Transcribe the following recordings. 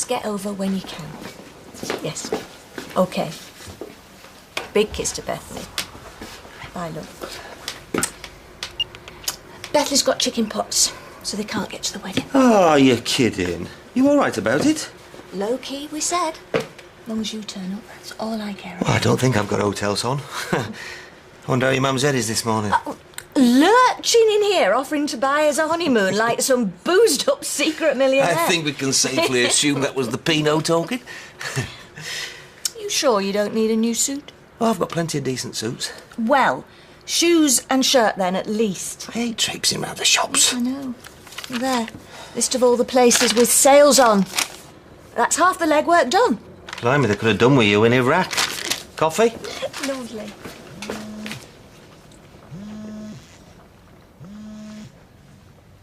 Just get over when you can. Yes. OK. Big kiss to Bethany. Bye, love. Bethany's got chicken pox, so they can't get to the wedding. Oh, you're kidding. You all right about it? Low-key, we said. As long as you turn up, that's all I care about. Well, I don't think I've got hotels on. I wonder how your mum's head is this morning. Lurching in here, offering to buy us a honeymoon like some boozed-up secret millionaire. I think we can safely assume that was the Pinot talking. You sure you don't need a new suit? Oh, I've got plenty of decent suits. Well, shoes and shirt then, at least. I hate traipsing round the shops. I know. There. List of all the places with sales on. That's half the legwork done. Blimey, they could have done with you in Iraq. Coffee? Lovely.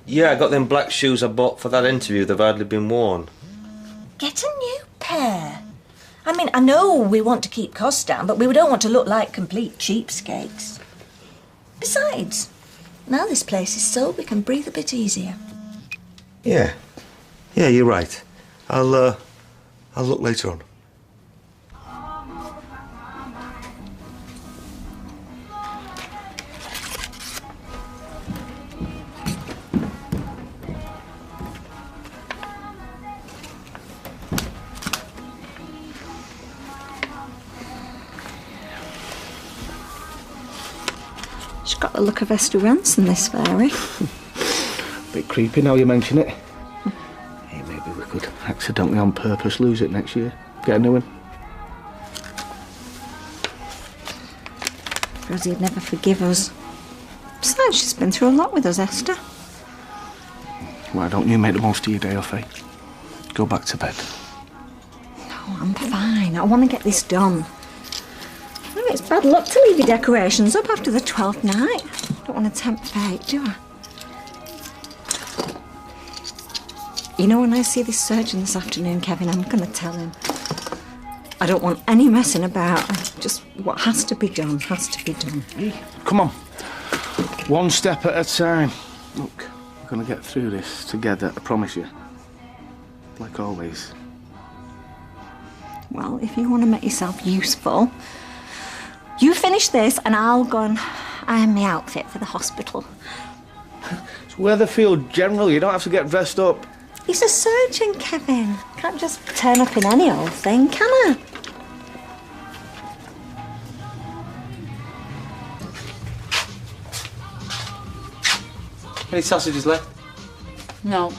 Yeah, I got them black shoes I bought for that interview. They've hardly been worn. Get a new pair. I mean, I know we want to keep costs down, but we don't want to look like complete cheapskates. Besides, now this place is sold, we can breathe a bit easier. Yeah. Yeah, you're right. I'll look later on. She's got the look of Esther Ransom, this fairy. Bit creepy now you mention it. Hey, maybe we could accidentally on purpose lose it next year. Get a new one. Rosie'd never forgive us. Besides, she's been through a lot with us, Esther. Why don't you make the most of your day off, eh? Go back to bed. No, I'm fine. I want to get this done. No, it's bad luck to leave your decorations up after the 12th night. Don't want to tempt fate, do I? You know, when I see this surgeon this afternoon, Kevin, I'm going to tell him. I don't want any messing about. Just what has to be done has to be done. Hey, come on. One step at a time. Look, we're going to get through this together, I promise you. Like always. Well, if you want to make yourself useful, you finish this and I'll go and iron my outfit for the hospital. It's Weatherfield General. You don't have to get dressed up. He's a surgeon, Kevin. Can't just turn up in any old thing, can I? Any sausages left? No.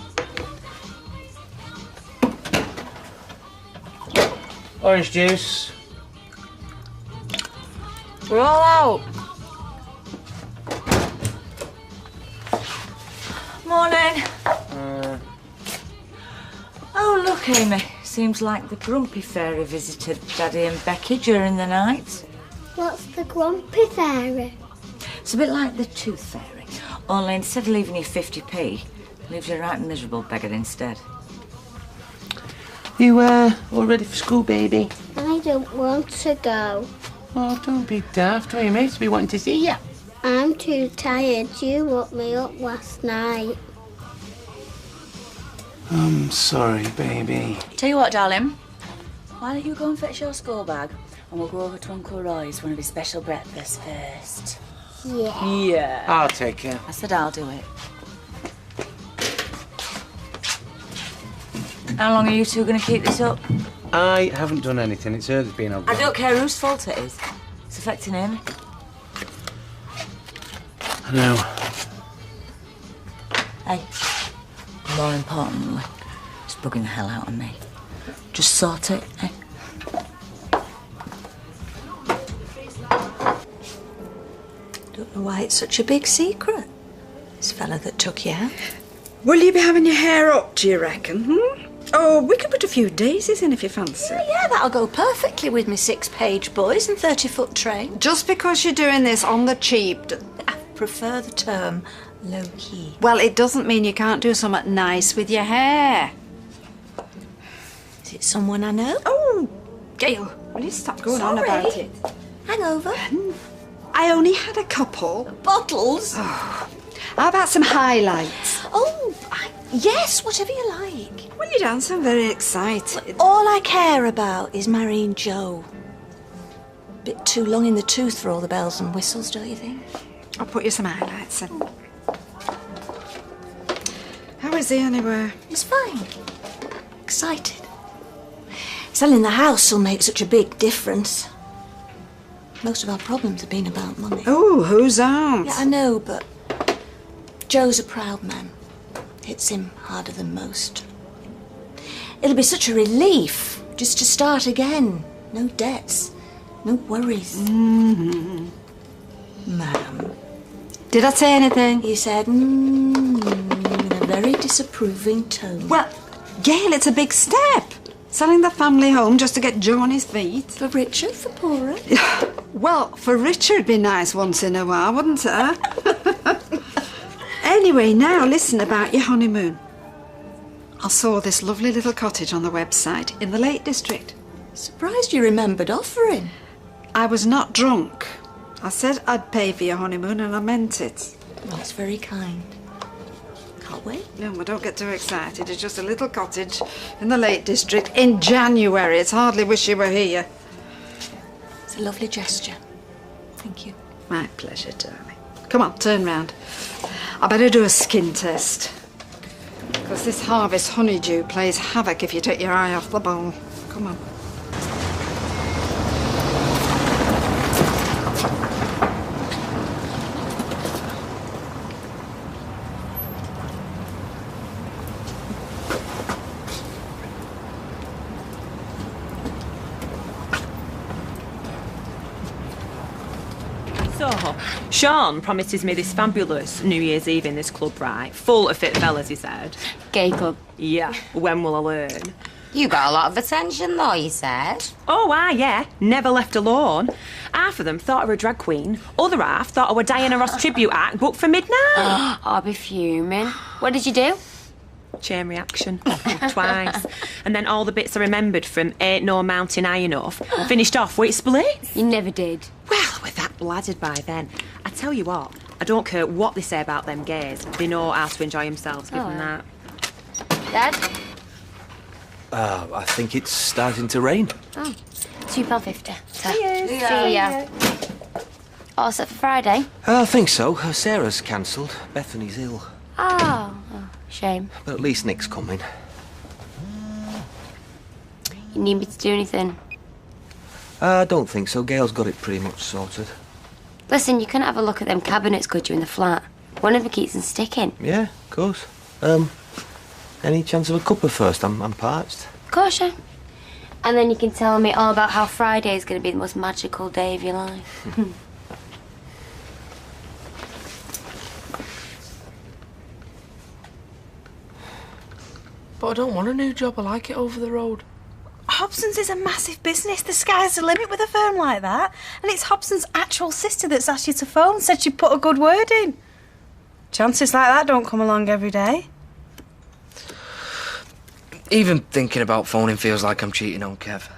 Orange juice. We're all out. Morning. Oh, look, Amy. Seems like the grumpy fairy visited Daddy and Becky during the night. What's the grumpy fairy? It's a bit like the tooth fairy. Only instead of leaving you 50p, leaves you right miserable beggared instead. You, all ready for school, baby? I don't want to go. Oh, don't be daft, are you, mate? To be wanting to see you. I'm too tired. You woke me up last night. I'm sorry, baby. Tell you what, darling. Why don't you go and fetch your school bag and we'll go over to Uncle Roy's for one of his special breakfasts first. Yeah. Yeah. I'll take care. I said I'll do it. How long are you two going to keep this up? I haven't done anything. It's her that's been over. I don't care whose fault it is. It's affecting Amy. I know. Hey, more importantly, it's bugging the hell out of me. Just sort it, eh? Don't know why it's such a big secret. This fella that took you out. Will you be having your hair up, do you reckon? Oh, we could put a few daisies in if you fancy. Yeah, that'll go perfectly with me 6-page boys and 30-foot train. Just because you're doing this on the cheap... I prefer the term low-key. Well, it doesn't mean you can't do something nice with your hair. Is it someone I know? Oh, Gail, will you stop going on about it? Hangover? I only had a couple. Bottles? How about some highlights? Oh, yes, whatever you like. Well, you don't sound very excited. All I care about is marrying Joe. Bit too long in the tooth for all the bells and whistles, don't you think? I'll put you some highlights in. How is he anyway? He's fine. Excited. Selling the house will make such a big difference. Most of our problems have been about money. Oh, whose aren't? Yeah, I know, but Joe's a proud man. Hits him harder than most. It'll be such a relief just to start again. No debts, no worries. Mm-hmm. Ma'am. Did I say anything? He said, in a very disapproving tone. Well, Gail, it's a big step. Selling the family home just to get Joe on his feet. For richer, for poorer. Well, for Richard it'd be nice once in a while, wouldn't it? Anyway, now listen about your honeymoon. I saw this lovely little cottage on the website in the Lake District. Surprised you remembered offering. I was not drunk. I said I'd pay for your honeymoon and I meant it. Well, that's very kind. Can't wait. No, but don't get too excited. It's just a little cottage in the Lake District in January. It's hardly wish you were here. It's a lovely gesture. Thank you. My pleasure, darling. Come on, turn round. I better do a skin test. Because this harvest honeydew plays havoc if you take your eye off the ball. Come on. So, Sean promises me this fabulous New Year's Eve in this club, right? Full of fit fellas, he said. Gay club. Yeah, when will I learn? You got a lot of attention, though, you said. Oh, yeah. Never left alone. Half of them thought I were a drag queen. Other half thought I were Diana Ross tribute act booked for midnight. I'll be fuming. What did you do? Chain reaction. Twice. And then all the bits I remembered from Ain't No Mountain High Enough finished off with splits. You never did. Well, we're that bladdered by then. I tell you what, I don't care what they say about them gays. They know how to enjoy themselves, give them that. Dad? I think it's starting to rain. Oh, £2.50. See ya. All set for Friday? I think so. Sarah's cancelled. Bethany's ill. Oh, shame. But at least Nick's coming. You need me to do anything? I don't think so. Gail's got it pretty much sorted. Listen, you can have a look at them cabinets, could you, in the flat? One of them keeps them sticking. Yeah, of course. Any chance of a cuppa first? I'm parched. Of course, yeah. And then you can tell me all about how Friday is going to be the most magical day of your life. But I don't want a new job. I like it over the road. Hobson's is a massive business. The sky's the limit with a firm like that. And it's Hobson's actual sister that's asked you to phone, said she'd put a good word in. Chances like that don't come along every day. Even thinking about phoning feels like I'm cheating on Kev.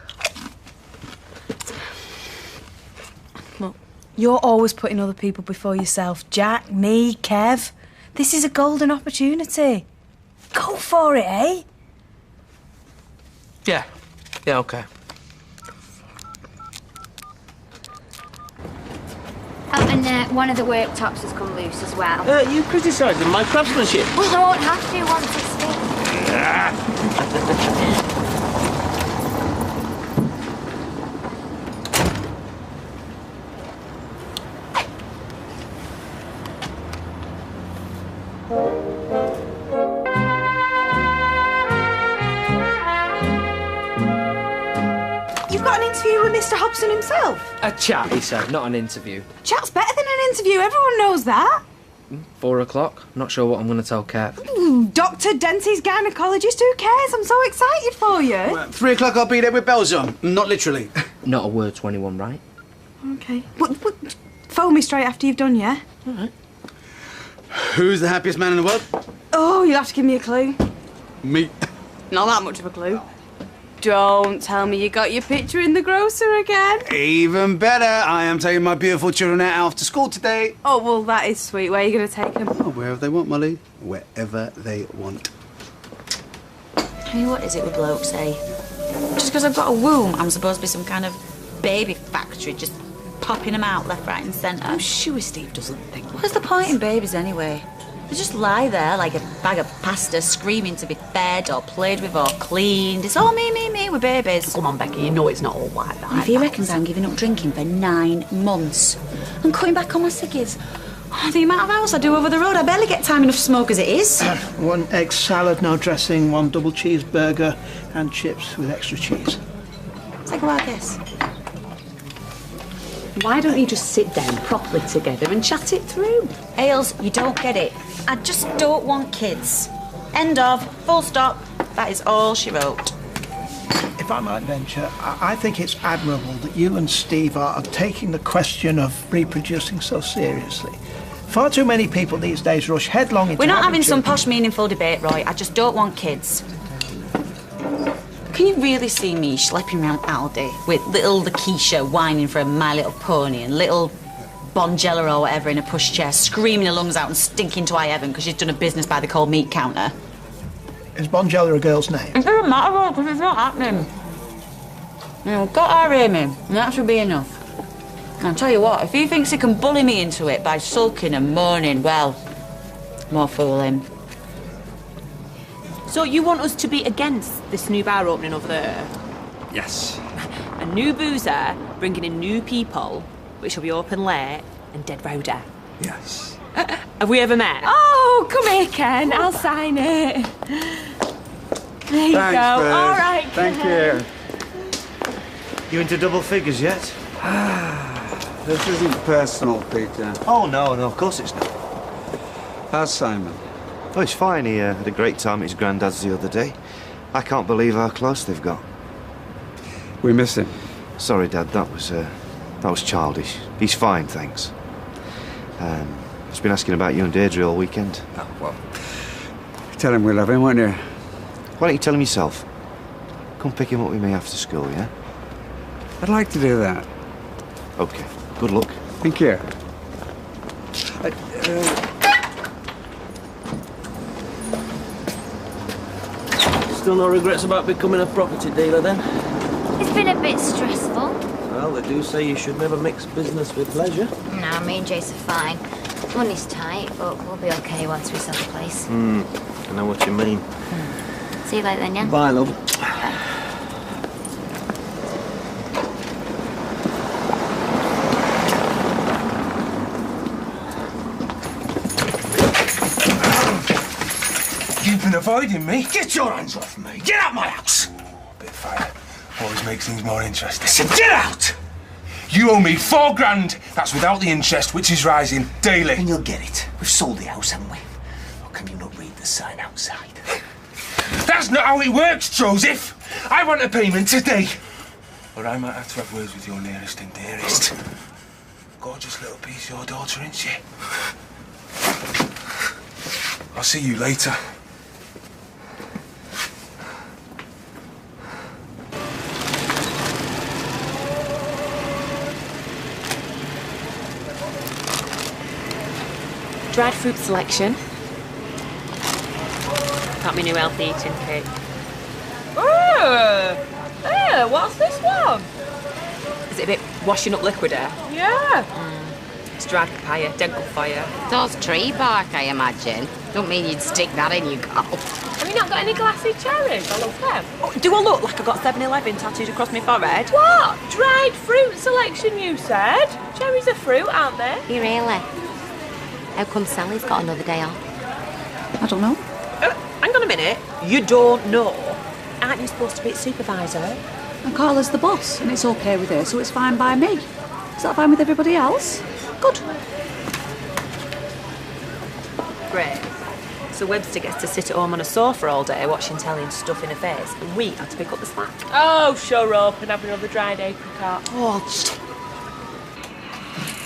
Look, you're always putting other people before yourself. Jack, me, Kev. This is a golden opportunity. Go for it, eh? Yeah, okay. Oh, and one of the worktops has come loose as well. You criticising my craftsmanship? Well, I won't have to once it's fixed. You've got an interview with Mr. Hobson himself. A chat, he said, not an interview. Chat's better than an interview. Everyone knows that. 4 o'clock. Not sure what I'm going to tell Kev. Doctor, dentist, gynaecologist, who cares? I'm so excited for you. Well, 3 o'clock I'll be there with bells on. Not literally. Not a word to anyone, right? Okay. Phone me straight after you've done, yeah? All right. Who's the happiest man in the world? Oh, you'll have to give me a clue. Me. Not that much of a clue. Don't tell me you got your picture in the grocer again. Even better. I am taking my beautiful children out after school today. Oh, well, that is sweet. Where are you going to take them? Oh, wherever they want, Molly. Wherever they want. I mean, what is it with blokes say? Just because I've got a womb, I'm supposed to be some kind of baby factory, just popping them out left, right and centre. I'm sure Steve doesn't think... What's the point in babies anyway? They just lie there like a bag of pasta, screaming to be fed or played with or cleaned. It's all me with babies. Come on, Becky, you know it's not all like that. And if he reckons I'm giving up drinking for 9 months and cutting back on my ciggies, the amount of hours I do over the road, I barely get time enough to smoke as it is. 1 egg salad, no dressing, 1 double cheeseburger and chips with extra cheese. Take a wild guess. Why don't you just sit down properly together and chat it through? Ailes, you don't get it. I just don't want kids. End of. Full stop. That is all she wrote. If I might venture, I think it's admirable that you and Steve are taking the question of reproducing so seriously. Far too many people these days rush headlong into... We're not having some children. posh, meaningful debate, Roy. I just don't want kids. Can you really see me schlepping around Aldi with little Lakeisha whining for a My Little Pony and little Bonjella or whatever in a pushchair screaming her lungs out and stinking to high heaven because she's done a business by the cold meat counter? Is Bonjella a girl's name? It doesn't matter, Roy, because it's not happening. You know, got our Amy, and that should be enough. And I'll tell you what, if he thinks he can bully me into it by sulking and moaning, well, more fool him. So you want us to be against this new bar opening over there? Yes. A new boozer, bringing in new people, which will be open late and dead rowdy. Yes. Have we ever met? Oh, come here, Ken. I'll sign it. There you go. All right, Ken. Thank you. You into double figures yet? This isn't personal, Peter. Oh, no, of course it's not. How's Simon? Oh, he's fine. He had a great time at his granddad's the other day. I can't believe how close they've got. We miss him. Sorry, Dad, that was childish. He's fine, thanks. He's been asking about you and Deirdre all weekend. Oh, well. Tell him we love him, won't you? Why don't you tell him yourself? Come pick him up with me after school, yeah? I'd like to do that. OK. Good luck. Thank you. Still no regrets about becoming a property dealer, then? It's been a bit stressful. Well, they do say you should never mix business with pleasure. No, me and Jace are fine. Money's tight, but we'll be okay once we sell the place. I know what you mean. See you later then, yeah? Bye, love. You've been avoiding me. Get your hands off me. Get out my house. Bit of fire always makes things more interesting. So get out! You owe me £4,000. That's without the interest, which is rising daily. And you'll get it. We've sold the house, haven't we? Or can you not read the sign outside? That's not how it works, Joseph. I want a payment today. Or I might have to have words with your nearest and dearest. Gorgeous little piece, your daughter, isn't she? I'll see you later. Dried fruit selection. Got me new healthy eating cake. Oh, what's this one? Is it a bit washing up liquid air? Yeah. It's dried papaya, dental fire. Those tree bark, I imagine. Don't mean you'd stick that in your gob. Have you not got any glassy cherries? I love them. Oh, do I look like I've got 7-Eleven tattooed across my forehead? What? Dried fruit selection, you said? Cherries are fruit, aren't they? You really? How come Sally's got another day off? I don't know. Hang on a minute. You don't know? Aren't you supposed to be its supervisor? And Carla's the boss, and it's okay with her, so it's fine by me. Is that fine with everybody else? Good. Great. So Webster gets to sit at home on a sofa all day watching telly and stuff in her face, and we have to pick up the slack. Oh, shut up and have another dried apricot. Oh,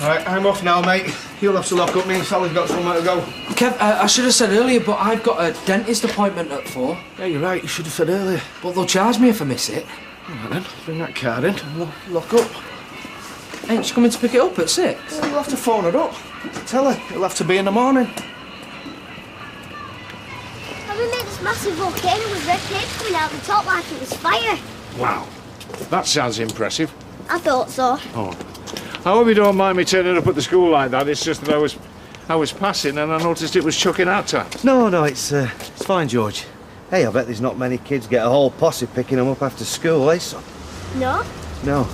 Right, I'm off now, mate. You'll have to lock up. Me and Sally's got somewhere to go. Kev, I should have said earlier, but I've got a dentist appointment at 4. Yeah, you're right. You should have said earlier. But they'll charge me if I miss it. All right, then. Bring that card in and we'll lock up. Ain't she coming to pick it up at 6? Well, you'll have to phone her up. Tell her. It'll have to be in the morning. Have we mixed massive volcano with red tape coming out the top like it was fire. Wow. That sounds impressive. I thought so. Oh. I hope you don't mind me turning up at the school like that. It's just that I was passing and I noticed it was chucking out time. No, it's fine, George. Hey, I bet there's not many kids get a whole posse picking them up after school, eh, son? No? No.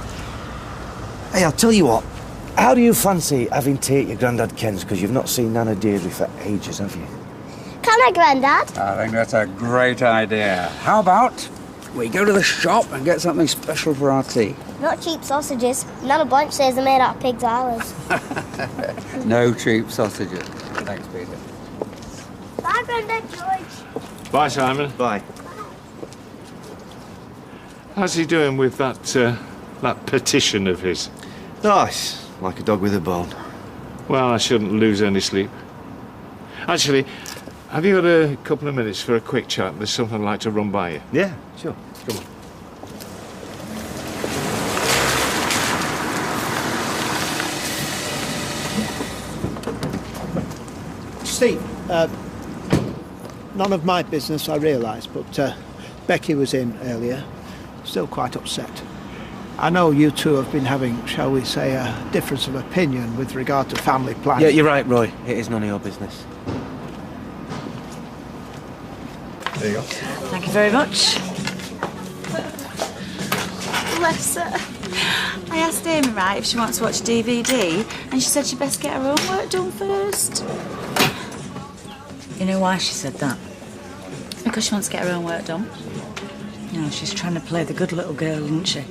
Hey, I'll tell you what. How do you fancy having tea at your Grandad Ken's? Because you've not seen Nana Deirdre for ages, have you? Can I, Grandad? I think that's a great idea. How about we go to the shop and get something special for our tea? Not cheap sausages. Nana Blanche says they're made out of pig's eyelids. No cheap sausages. Thanks, Peter. Bye, Grandad George. Bye, Simon. Bye. How's he doing with that petition of his? Nice. Like a dog with a bone. Well, I shouldn't lose any sleep. Actually, have you got a couple of minutes for a quick chat? There's something I'd like to run by you. Yeah, sure. Come on. Steve, none of my business, I realise, but Becky was in earlier, still quite upset. I know you two have been having, shall we say, a difference of opinion with regard to family planning. Yeah, you're right, Roy. It is none of your business. There you go. Thank you very much. Bless her. I asked Amy, right, if she wants to watch DVD, and she said she'd best get her own work done first. You know why she said that? Because she wants to get her own work done. You know, she's trying to play the good little girl, isn't she?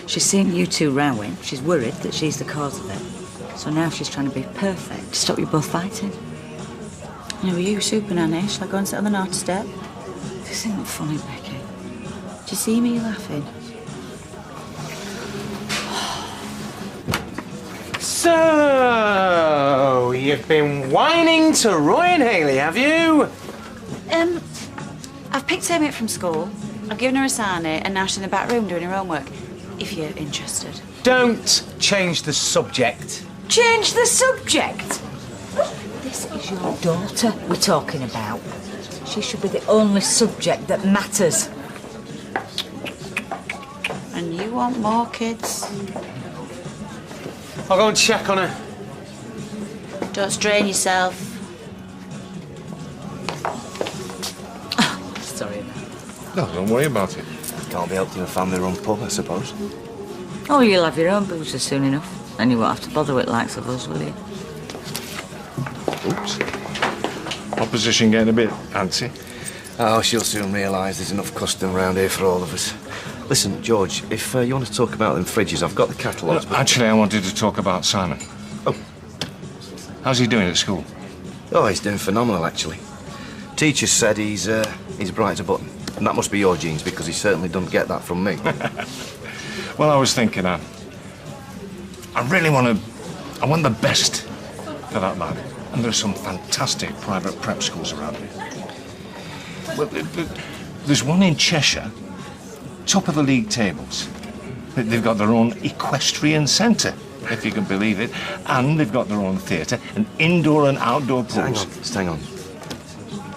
She's seen you two rowing. She's worried that she's the cause of it. So now she's trying to be perfect to stop you both fighting. You know, are you super nanny? Shall I go and sit on the naughty step? This isn't funny, Becky. Do you see me laughing? So, you've been whining to Roy and Hayley, have you? I've picked Amy up from school. I've given her a sarnie, and now she's in the back room doing her own work. If you're interested. Don't change the subject. Change the subject? This is your daughter we're talking about. She should be the only subject that matters. And you want more kids? I'll go and check on her. Don't strain yourself. Sorry. No, don't worry about it. Can't be helped in a family-run pub, I suppose. Oh, you'll have your own boozer soon enough. And you won't have to bother with likes of us, will you? Oops. Opposition getting a bit antsy. Oh, she'll soon realise there's enough custom round here for all of us. Listen, George, if you want to talk about them fridges, I've got the catalogues. No, actually, I wanted to talk about Simon. Oh. How's he doing at school? Oh, he's doing phenomenal, actually. Teacher said he's bright as a button. And that must be your genes, because he certainly doesn't get that from me. Well, I was thinking, I really want the best for that lad. And there's some fantastic private prep schools around here. Well, there's one in Cheshire, top of the league tables. They've got their own equestrian centre, if you can believe it. And they've got their own theatre, and indoor and outdoor pools. Hang on.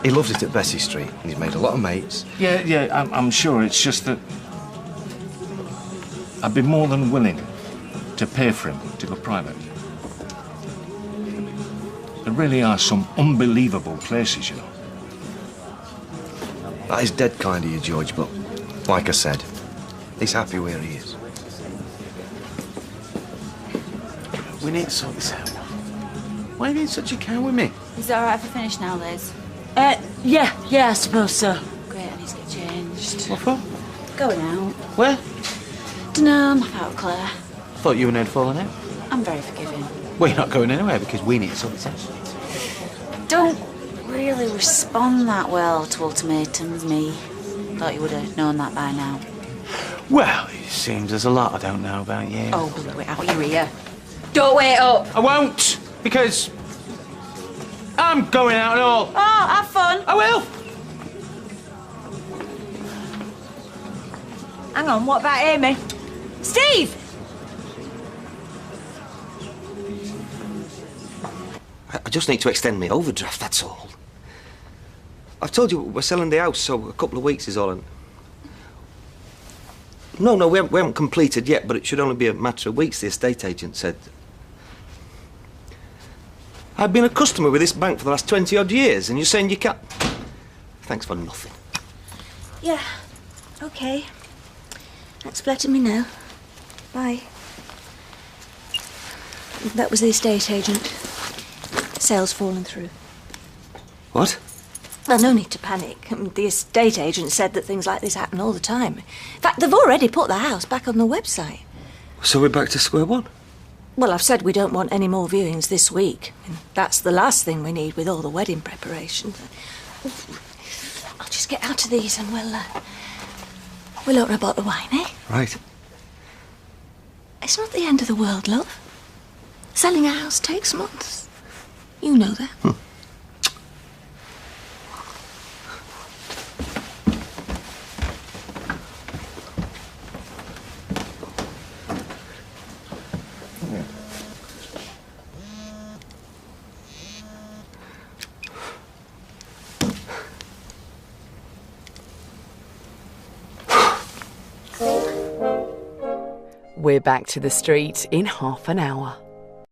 He loves it at Bessie Street, and he's made a lot of mates. Yeah, I'm sure. It's just that I'd be more than willing to pay for him to go private. There really are some unbelievable places, you know. That is dead kind of you, George, but like I said, he's happy where he is. We need to sort this out. Why are you being such a cow with me? Is it alright if I finish now, Liz? Yeah, I suppose so. Great, I need to get changed. What for? Going out. Where? Dunno, I'm out, Claire. Thought you and Ed falling out. I'm very forgiving. Well, you're not going anywhere because we need to sort this out. Don't really respond that well to ultimatums, me. Thought you would have known that by now. Well, it seems there's a lot I don't know about you. Oh, blow it out your ear. Don't wait up. I won't, because I'm going out and all. Oh, have fun. I will. Hang on, what about Amy? Steve! I just need to extend my overdraft, that's all. I've told you we're selling the house, so a couple of weeks is all. No, we haven't completed yet, but it should only be a matter of weeks, the estate agent said. I've been a customer with this bank for the last 20-odd years, and you're saying you can't... Thanks for nothing. Yeah, OK. Thanks for letting me know. Bye. That was the estate agent. Sale's fallen through. What? Well, no need to panic. The estate agent said that things like this happen all the time. In fact, they've already put the house back on the website. So we're back to square one? Well, I've said we don't want any more viewings this week. And that's the last thing we need with all the wedding preparations. I'll just get out of these and we'll open a bottle of wine, eh? Right. It's not the end of the world, love. Selling a house takes months. You know that. We're back to the street in half an hour.